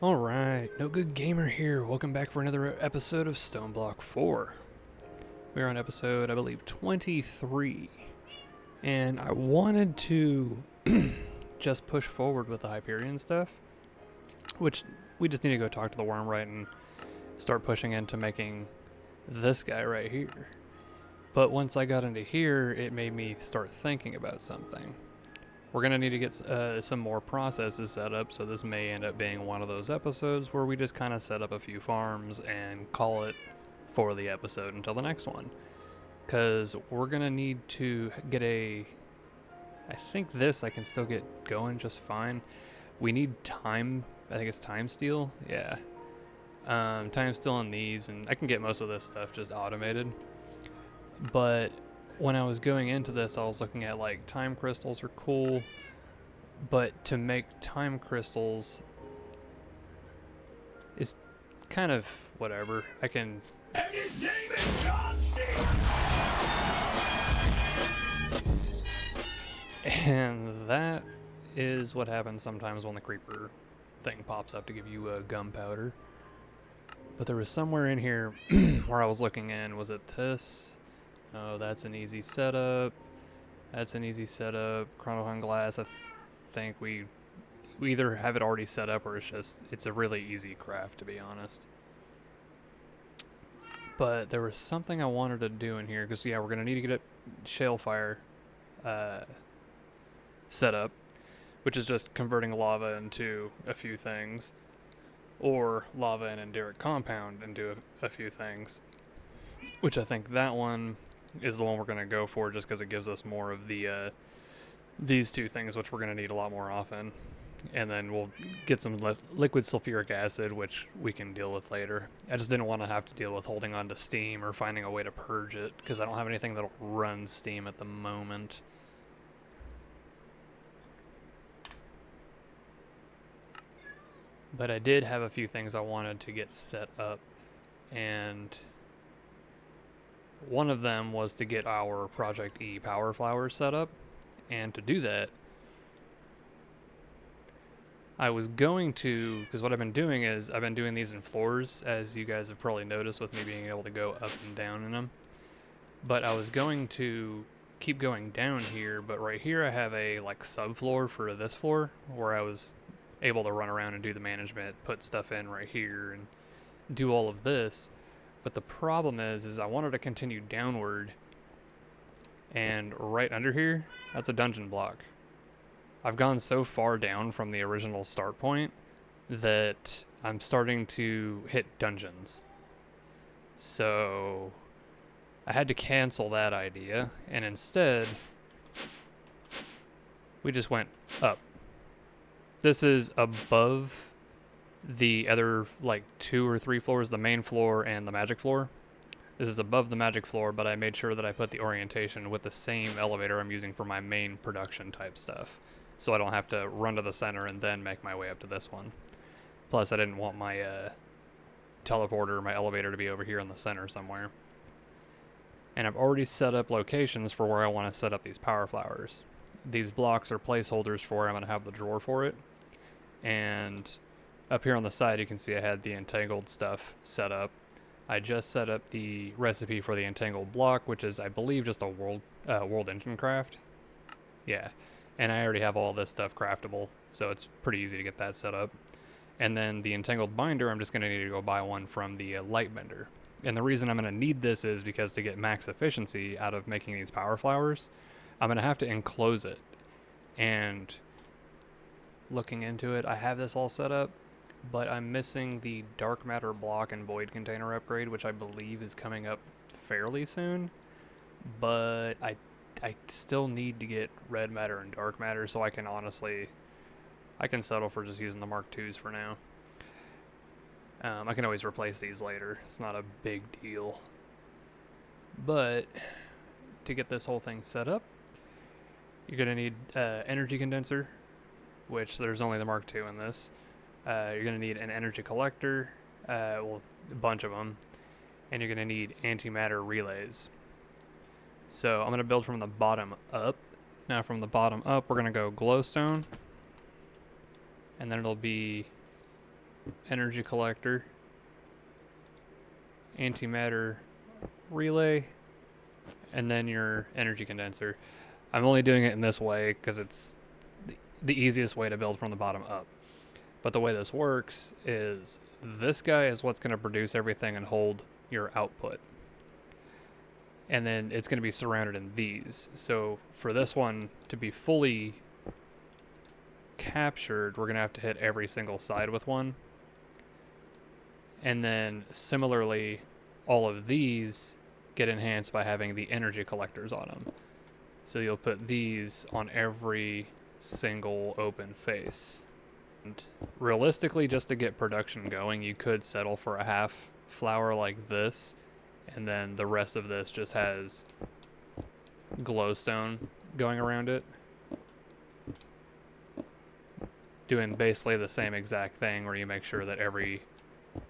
Alright, NoGoodGamer here. Welcome back for another episode of Stoneblock 4. We're on episode, I believe, 23. And I wanted to just push forward with the Hyperion stuff, which we just need to go talk to the Wormright and start pushing into making this guy right here. But once I got into here, it made me start thinking about something. We're going to need to get some more processes set up, so this may end up being one of those episodes where we just kind of set up a few farms and call it for the episode until the next one. Because we're going to need to get I think this I can still get going just fine. We need time, I think it's time steel, yeah. Time steel on these, and I can get most of this stuff just automated. But when I was going into this, I was looking at like time crystals are cool, but to make time crystals is kind of whatever. I can. And his name is John C. And that is what happens sometimes when the creeper thing pops up to give you gunpowder. But there was somewhere in here where I was looking in. Was it this? Oh, that's an easy setup. That's an easy setup. Chronohung glass, I think we either have it already set up or it's a really easy craft, to be honest. But there was something I wanted to do in here, because yeah, we're going to need to get a shale fire set up, which is just converting lava into a few things, or lava and enderic compound into a few things, which I think that one is the one we're going to go for just because it gives us more of the these two things, which we're going to need a lot more often. And then we'll get some liquid sulfuric acid, which we can deal with later. I just didn't want to have to deal with holding on to steam or finding a way to purge it, because I don't have anything that'll run steam at the moment. But I did have a few things I wanted to get set up, and one of them was to get our Project E power flowers set up. And to do that, I was going to, because what I've been doing is I've been doing these in floors, as you guys have probably noticed with me being able to go up and down in them. But I was going to keep going down here, but right here I have a like subfloor for this floor where I was able to run around and do the management, put stuff in right here and do all of this. But the problem is I wanted to continue downward, and right under here, that's a dungeon block. I've gone so far down from the original start point that I'm starting to hit dungeons. So I had to cancel that idea, and instead we just went up. This is above the other like 2 or 3 floors, the main floor and the magic floor. This is above the magic floor, but I made sure that I put the orientation with the same elevator I'm using for my main production type stuff, so I don't have to run to the center and then make my way up to this one. Plus, I didn't want my teleporter, my elevator, to be over here in the center somewhere. And I've already set up locations for where I want to set up these power flowers. These blocks are placeholders for where I'm going to have the drawer for it. And up here on the side, you can see I had the entangled stuff set up. I just set up the recipe for the entangled block, which is, I believe, just a world engine craft. Yeah, and I already have all this stuff craftable, so it's pretty easy to get that set up. And then the entangled binder, I'm just going to need to go buy one from the light bender. And the reason I'm going to need this is because to get max efficiency out of making these power flowers, I'm going to have to enclose it. And looking into it, I have this all set up, but I'm missing the dark matter block and void container upgrade, which I believe is coming up fairly soon. But I still need to get red matter and dark matter, so I can settle for just using the Mark IIs for now. I can always replace these later. It's not a big deal. But to get this whole thing set up, you're going to need energy condenser, which there's only the Mark II in this. You're going to need an energy collector, a bunch of them, and you're going to need antimatter relays. So I'm going to build from the bottom up. Now from the bottom up, we're going to go glowstone, and then it'll be energy collector, antimatter relay, and then your energy condenser. I'm only doing it in this way because it's the easiest way to build from the bottom up. But the way this works is this guy is what's going to produce everything and hold your output. And then it's going to be surrounded in these. So for this one to be fully captured, we're going to have to hit every single side with one. And then similarly, all of these get enhanced by having the energy collectors on them. So you'll put these on every single open face. And realistically, just to get production going, you could settle for a half flower like this, and then the rest of this just has glowstone going around it. Doing basically the same exact thing where you make sure that every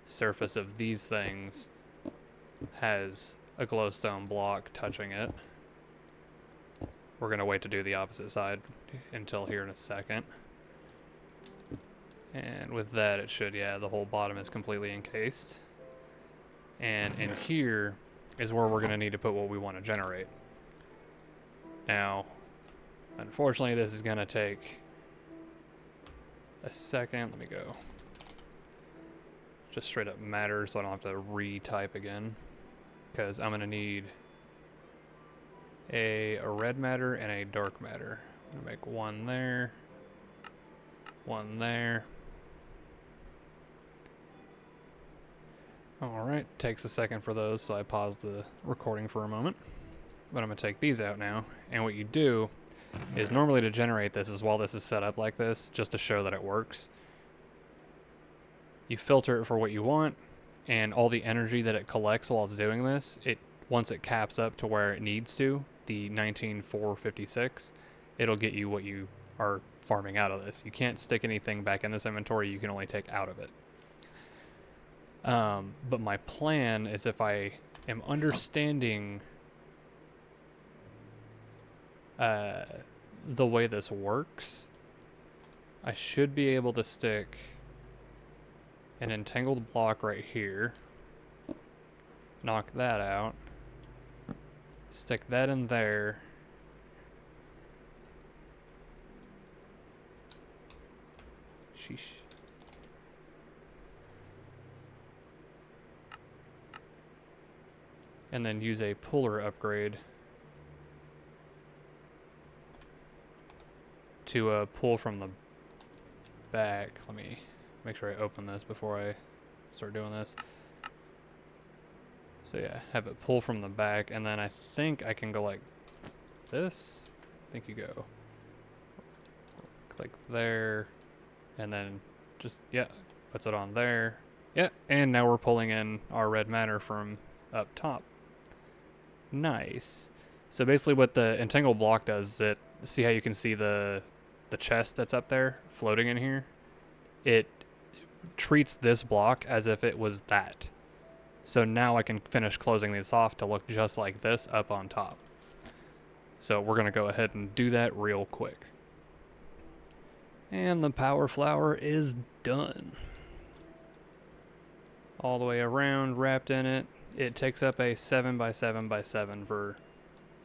surface of these things has a glowstone block touching it. We're going to wait to do the opposite side until here in a second. And with that, it should, yeah, the whole bottom is completely encased. And in here is where we're going to need to put what we want to generate. Now, unfortunately, this is going to take a second. Let me go. Just straight up matter so I don't have to retype again. Because I'm going to need a red matter and a dark matter. I'm going to make one there. One there. Alright, takes a second for those, so I paused the recording for a moment. But I'm going to take these out now, and what you do is normally to generate this is while this is set up like this, just to show that it works. You filter it for what you want, and all the energy that it collects while it's doing this, once it caps up to where it needs to, the 19,456, it'll get you what you are farming out of this. You can't stick anything back in this inventory, you can only take out of it. But my plan is if I am understanding the way this works, I should be able to stick an entangled block right here, knock that out, stick that in there, sheesh. And then use a puller upgrade to pull from the back. Let me make sure I open this before I start doing this. So yeah, have it pull from the back, and then I think I can go like this. I think you go click there, and then just, yeah, puts it on there. Yeah, and now we're pulling in our red matter from up top. Nice. So basically what the entangled block does is see how you can see the chest that's up there floating in here? It treats this block as if it was that. So now I can finish closing this off to look just like this up on top. So we're going to go ahead and do that real quick. And the power flower is done. All the way around, wrapped in it. It takes up a 7x7x7 for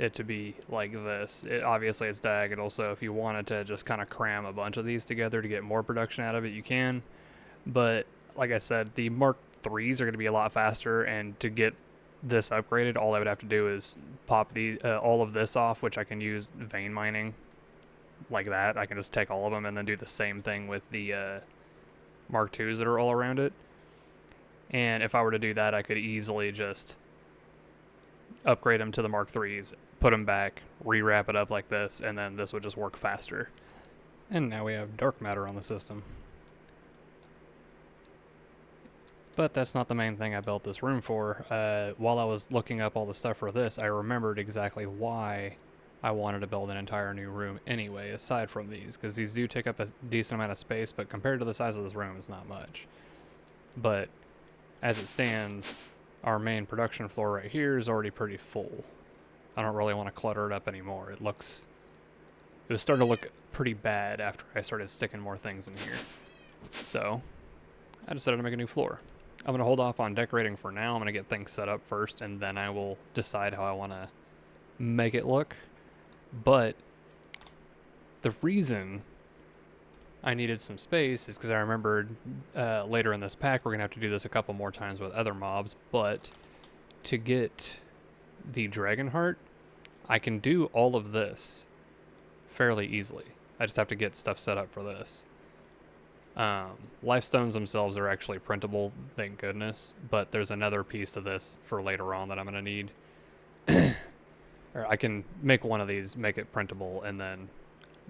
it to be like this. Obviously it's diagonal, so if you wanted to just kind of cram a bunch of these together to get more production out of it, you can. But like I said, the Mark IIIs are going to be a lot faster, and to get this upgraded, all I would have to do is pop all of this off, which I can use vein mining like that. I can just take all of them and then do the same thing with the Mark IIs that are all around it. And if I were to do that, I could easily just upgrade them to the Mark IIIs, put them back, rewrap it up like this, and then this would just work faster. And now we have dark matter on the system. But that's not the main thing I built this room for. While I was looking up all the stuff for this, I remembered exactly why I wanted to build an entire new room anyway, aside from these, because these do take up a decent amount of space, but compared to the size of this room, it's not much. But as it stands, our main production floor right here is already pretty full. I don't really want to clutter it up anymore. It was starting to look pretty bad after I started sticking more things in here. So I decided to make a new floor. I'm going to hold off on decorating for now. I'm going to get things set up first, and then I will decide how I want to make it look. But the reason I needed some space is because I remembered later in this pack we're going to have to do this a couple more times with other mobs, but to get the dragon heart, I can do all of this fairly easily. I just have to get stuff set up for this. Life stones themselves are actually printable, thank goodness, but there's another piece to this for later on that I'm going to need. Or I can make one of these, make it printable, and then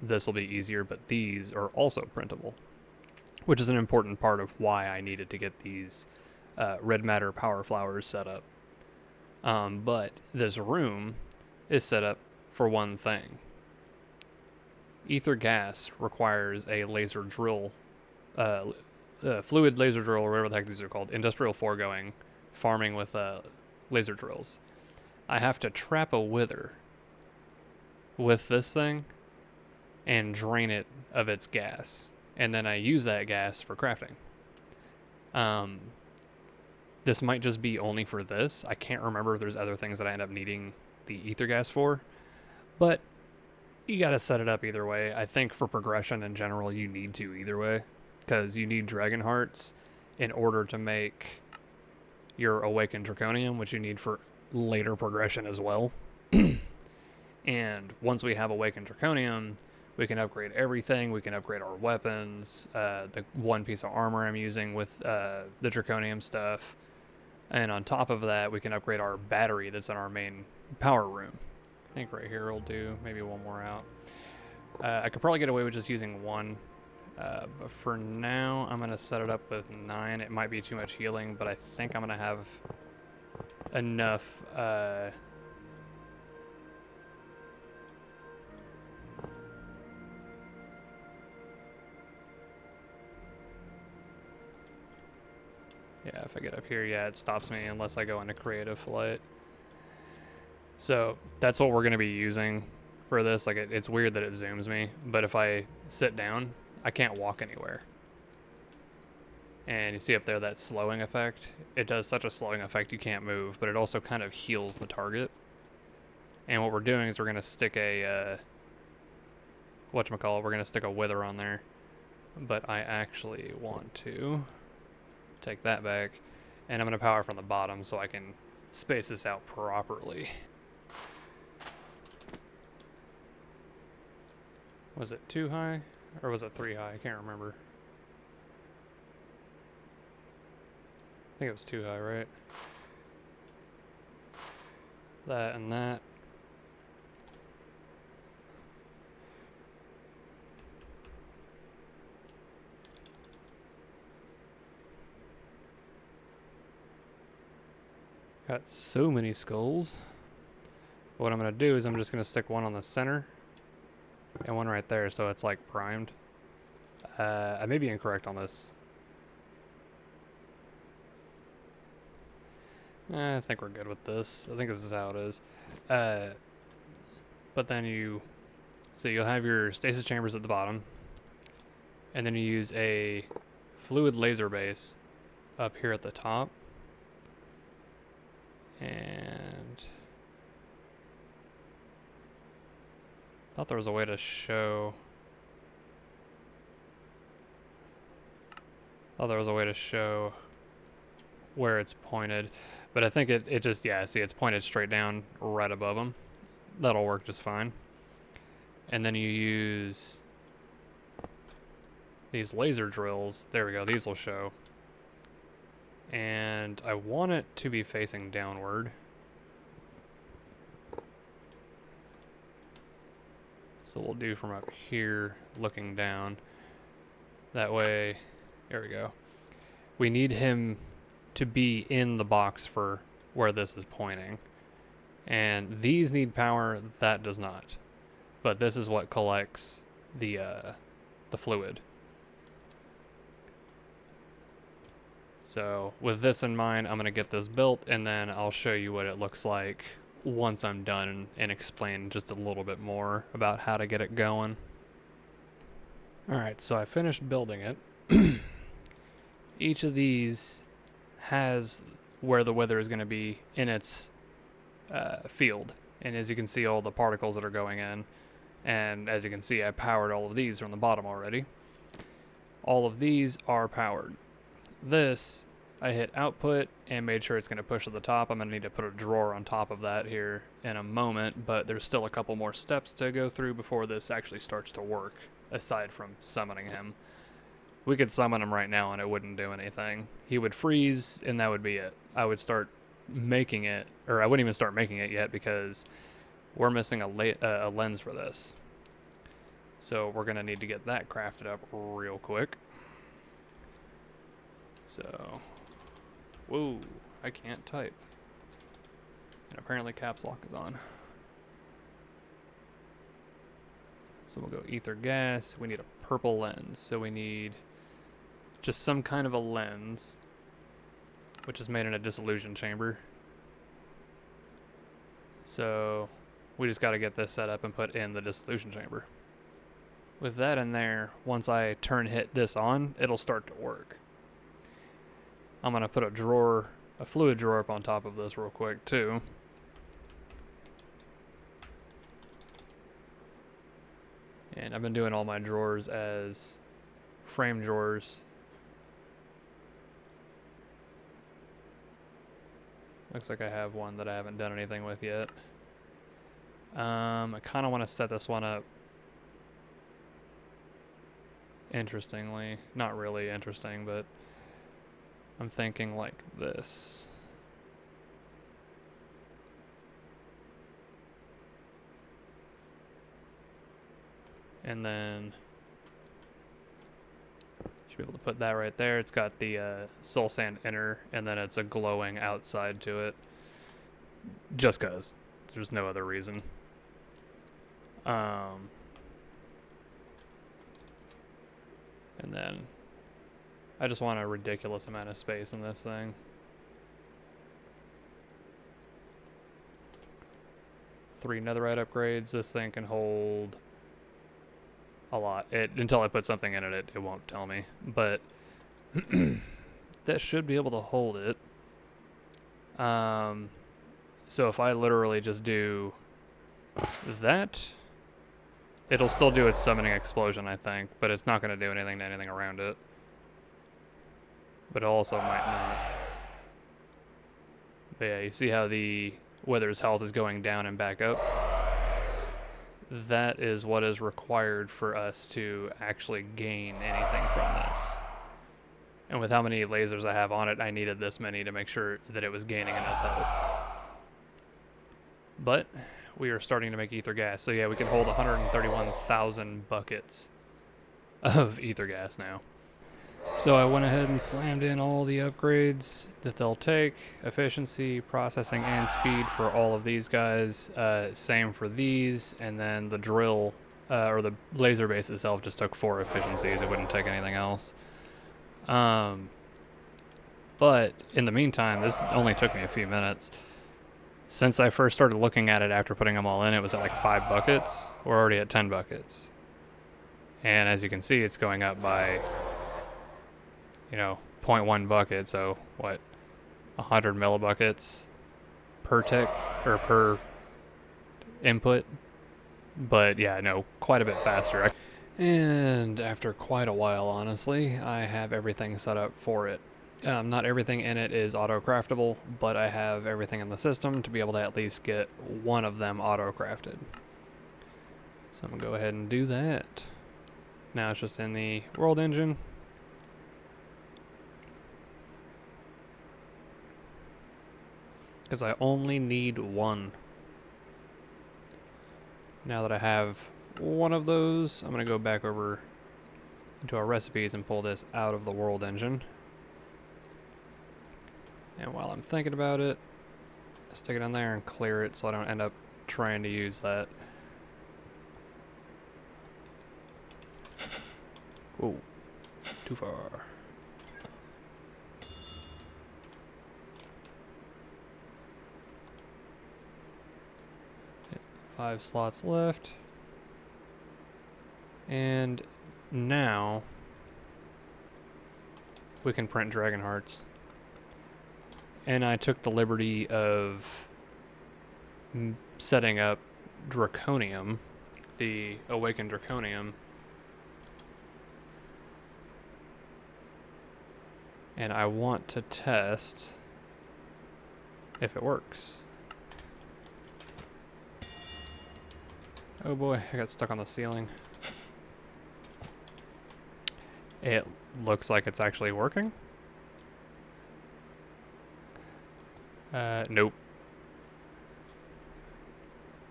this will be easier, but these are also printable, which is an important part of why I needed to get these red matter power flowers set up. But this room is set up for one thing. Ether gas requires a laser drill, fluid laser drill, or whatever the heck these are called, industrial foregoing, farming with laser drills. I have to trap a wither with this thing and drain it of its gas, and then I use that gas for crafting. This might just be only for this. I can't remember if there's other things that I end up needing the ether gas for, but you gotta set it up either way. I think for progression in general, you need to either way, because you need dragon hearts in order to make your awakened draconium, which you need for later progression as well. And once we have awakened draconium, we can upgrade everything. We can upgrade our weapons, the one piece of armor I'm using with the draconium stuff, and on top of that, we can upgrade our battery that's in our main power room. I think right here will do, maybe one more out. I could probably get away with just using one, but for now, I'm going to set it up with 9. It might be too much healing, but I think I'm going to have enough... yeah, if I get up here, yeah, it stops me unless I go into creative flight. So that's what we're going to be using for this. Like, it's weird that it zooms me, but if I sit down, I can't walk anywhere. And you see up there that slowing effect? It does such a slowing effect you can't move, but it also kind of heals the target. And what we're doing is we're going to stick a, whatchamacallit, we're going to stick a wither on there. But I actually want to take that back, and I'm going to power from the bottom so I can space this out properly. Was it 2 high, or was it 3 high? I can't remember. I think it was 2 high, right? That and that. Got so many skulls. What I'm going to do is I'm just going to stick one on the center and one right there so it's like primed. I may be incorrect on this. I think we're good with this. I think this is how it is. But then you'll have your stasis chambers at the bottom, and then you use a fluid laser base up here at the top. And thought there was a way to show. Where it's pointed, but I think it just, yeah, see, it's pointed straight down right above them. That'll work just fine. And then you use these laser drills. There we go. These will show. And I want it to be facing downward. So we'll do from up here, looking down. That way, there we go. We need him to be in the box for where this is pointing. And these need power, that does not. But this is what collects the fluid. So with this in mind, I'm going to get this built, and then I'll show you what it looks like once I'm done and explain just a little bit more about how to get it going. Alright, so I finished building it. each of these has where the weather is going to be in its field. And as you can see, all the particles that are going in. And as you can see, I powered all of these from the bottom already. All of these are powered. This, I hit output and made sure it's going to push to the top. I'm going to need to put a drawer on top of that here in a moment, but there's still a couple more steps to go through before this actually starts to work, aside from summoning him. We could summon him right now and it wouldn't do anything. He would freeze and that would be it. I would start making it, or I wouldn't even start making it yet because we're missing a lens for this. So we're going to need to get that crafted up real quick. So, whoa, I can't type. And apparently caps lock is on. So we'll go ether gas. We need a purple lens. So we need just some kind of a lens, which is made in a dissolution chamber. So we just got to get this set up and put in the dissolution chamber. With that in there, once I hit this on, it'll start to work. I'm going to put a fluid drawer up on top of this real quick too. And I've been doing all my drawers as frame drawers. Looks like I have one that I haven't done anything with yet. I kind of want to set this one up interestingly. Not really interesting, but I'm thinking like this. And then should be able to put that right there. It's got the soul sand inner, and then it's a glowing outside to it. Just cause. There's no other reason. And then I just want a ridiculous amount of space in this thing. Three netherite upgrades. This thing can hold a lot. Until I put something in it, it won't tell me. But that should be able to hold it. So if I literally just do that, it'll still do its summoning explosion, I think, but it's not going to do anything to anything around it. But it also might not. But yeah, you see how the Wither's health is going down and back up? That is what is required for us to actually gain anything from this. And with how many lasers I have on it, I needed this many to make sure that it was gaining enough health. But we are starting to make ether gas. So yeah, we can hold 131,000 buckets of ether gas now. So I went ahead and slammed in all the upgrades that they'll take. Efficiency, processing, and speed for all of these guys. Same for these. And then the drill, or the laser base itself just took 4 efficiencies. It wouldn't take anything else. But in the meantime, this only took me a few minutes. Since I first started looking at it after putting them all in, it was at like 5 buckets. We're already at 10 buckets. And as you can see, it's going up by, 0.1 bucket. So what, 100 millibuckets per tick, or per input. But yeah, no, quite a bit faster. And after quite a while, honestly, I have everything set up for it. Not everything in it is auto-craftable, but I have everything in the system to be able to at least get one of them auto-crafted. So I'm going to go ahead and do that. Now it's just in the world engine. Because I only need one. Now that I have one of those, I'm going to go back over into our recipes and pull this out of the world engine. And while I'm thinking about it, stick it in there and clear it so I don't end up trying to use that. Whoa, too far. 5 slots left. And now we can print dragon hearts. And I took the liberty of setting up Draconium, the Awakened Draconium. And I want to test if it works. Oh boy, I got stuck on the ceiling. It looks like it's actually working. Nope.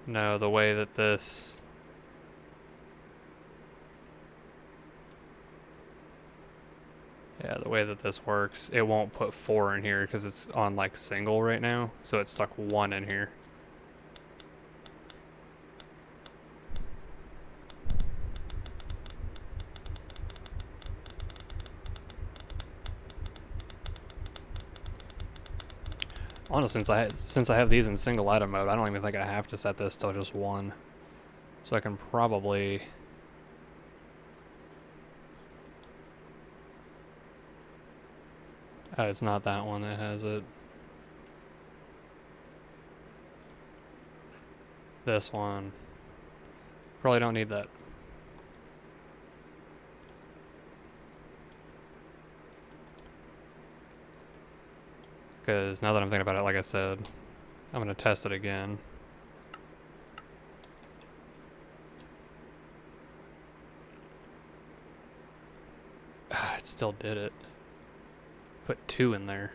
No, the way that this... Yeah, the way that this works, it won't put 4 in here because it's on like single right now, so it stuck 1 in here. Honestly, since I have these in single item mode, I don't even think I have to set this till just 1. So I can probably... Oh, it's not that one that has it. This one. Probably don't need that. Because now that I'm thinking about it, like I said, I'm going to test it again. It still did it. Put 2 in there.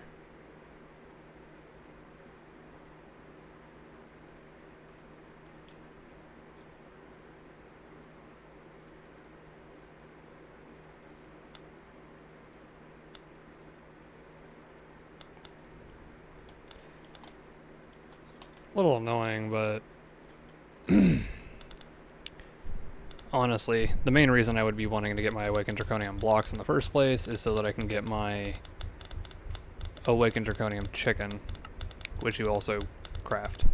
A little annoying, but honestly, the main reason I would be wanting to get my Awakened Draconium blocks in the first place is so that I can get my Awakened Draconium chicken, which you also craft.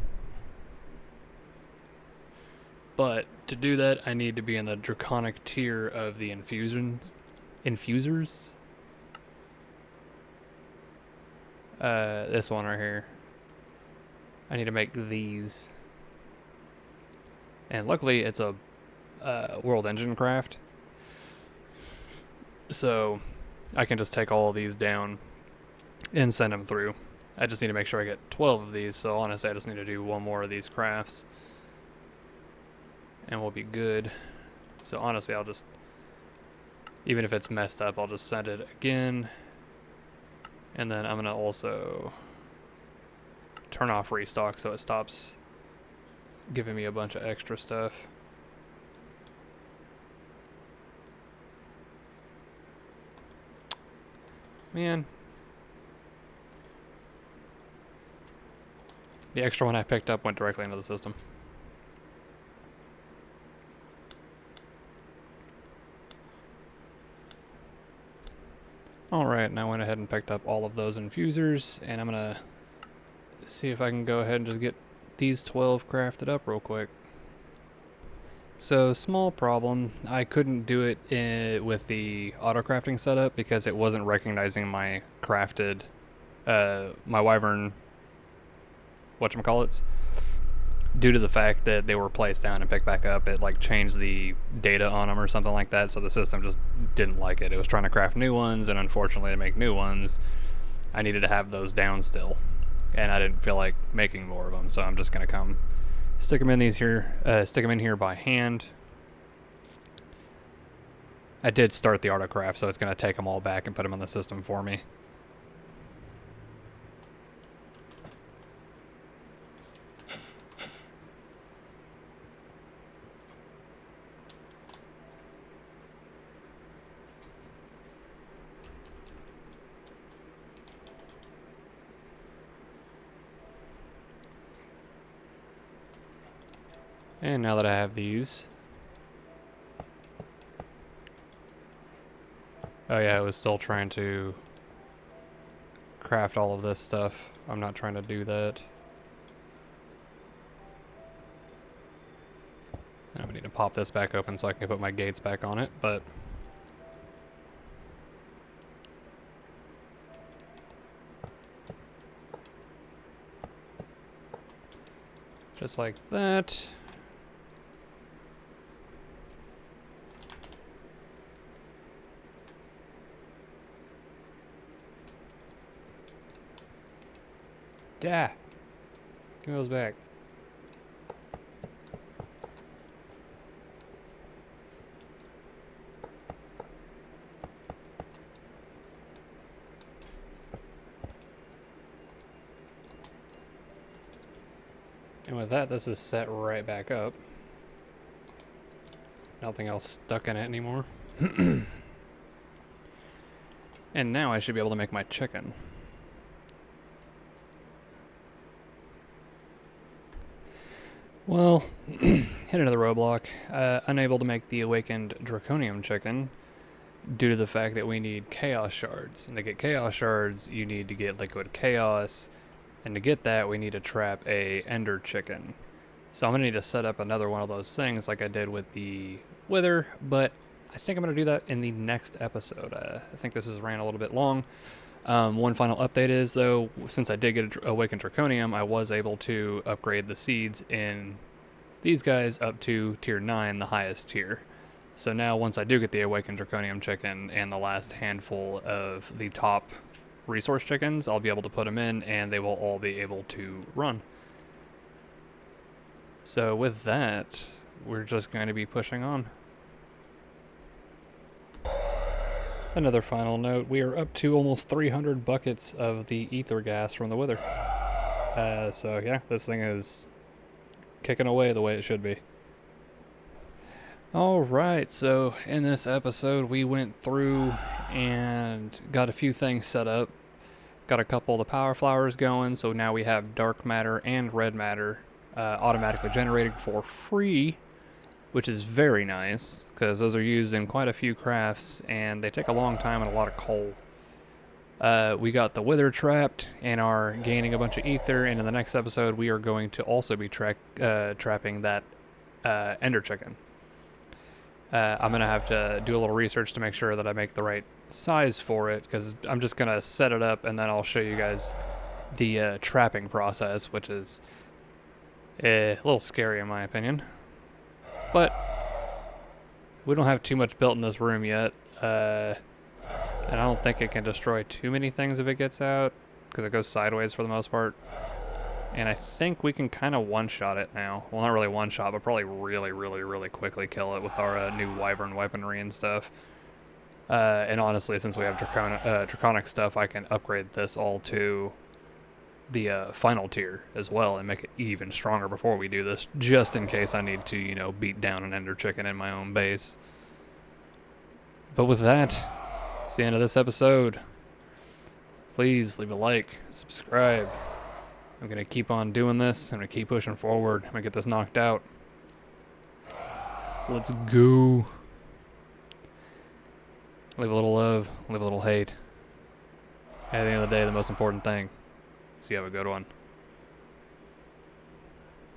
But to do that, I need to be in the draconic tier of the infusers. This one right here. I need to make these. And luckily it's a world engine craft. So I can just take all of these down and send them through. I just need to make sure I get 12 of these, so honestly I just need to do 1 more of these crafts. And we'll be good. So honestly I'll just, even if it's messed up, I'll just send it again. And then I'm going to also turn off restock so it stops giving me a bunch of extra stuff. Man. The extra one I picked up went directly into the system. Alright, now I went ahead and picked up all of those infusers, and I'm gonna see if I can go ahead and just get these 12 crafted up real quick. So, small problem, I couldn't do it with the auto crafting setup because it wasn't recognizing my crafted, my wyvern, whatchamacallits, due to the fact that they were placed down and picked back up. It like changed the data on them or something like that, so the system just didn't like it. It was trying to craft new ones, and unfortunately to make new ones, I needed to have those down still. And I didn't feel like making more of them, so I'm just gonna come stick them in here by hand. I did start the autocraft, so it's gonna take them all back and put them on the system for me. And now that I have these... Oh yeah, I was still trying to craft all of this stuff. I'm not trying to do that. Now we need to pop this back open so I can put my gates back on it, but... Just like that. Yeah. Give me those back. And with that, this is set right back up. Nothing else stuck in it anymore. And now I should be able to make my chicken. Well, hit another roadblock. Unable to make the awakened draconium chicken due to the fact that we need chaos shards. And to get chaos shards, you need to get liquid chaos. And to get that, we need to trap a ender chicken. So I'm going to need to set up another one of those things like I did with the wither, but I think I'm going to do that in the next episode. I think this has ran a little bit long. One final update is, though, since I did get Awakened Draconium, I was able to upgrade the seeds in these guys up to tier 9, the highest tier. So now once I do get the Awakened Draconium chicken and the last handful of the top resource chickens, I'll be able to put them in and they will all be able to run. So with that, we're just going to be pushing on. Another final note, we are up to almost 300 buckets of the ether gas from the wither. So yeah, this thing is kicking away the way it should be. Alright, so in this episode we went through and got a few things set up. Got a couple of the power flowers going, so now we have dark matter and red matter automatically generated for free, which is very nice, because those are used in quite a few crafts, and they take a long time and a lot of coal. We got the wither trapped, and are gaining a bunch of ether, and in the next episode we are going to also be trapping that ender chicken. I'm going to have to do a little research to make sure that I make the right size for it, because I'm just going to set it up, and then I'll show you guys the trapping process, which is a little scary in my opinion. But we don't have too much built in this room yet, and I don't think it can destroy too many things if it gets out, because it goes sideways for the most part. And I think we can kind of one-shot it now. Well, not really one-shot, but probably really quickly kill it with our new wyvern weaponry and stuff. And honestly, since we have draconic stuff, I can upgrade this all to the final tier as well and make it even stronger before we do this, just in case I need to, you know, beat down an ender chicken in my own base. But with that, it's the end of this episode. Please leave a like, subscribe. I'm going to keep on doing this. I'm going to keep pushing forward. I'm going to get this knocked out. Let's go. Leave a little love, leave a little hate. At the end of the day, the most important thing. So you have a good one.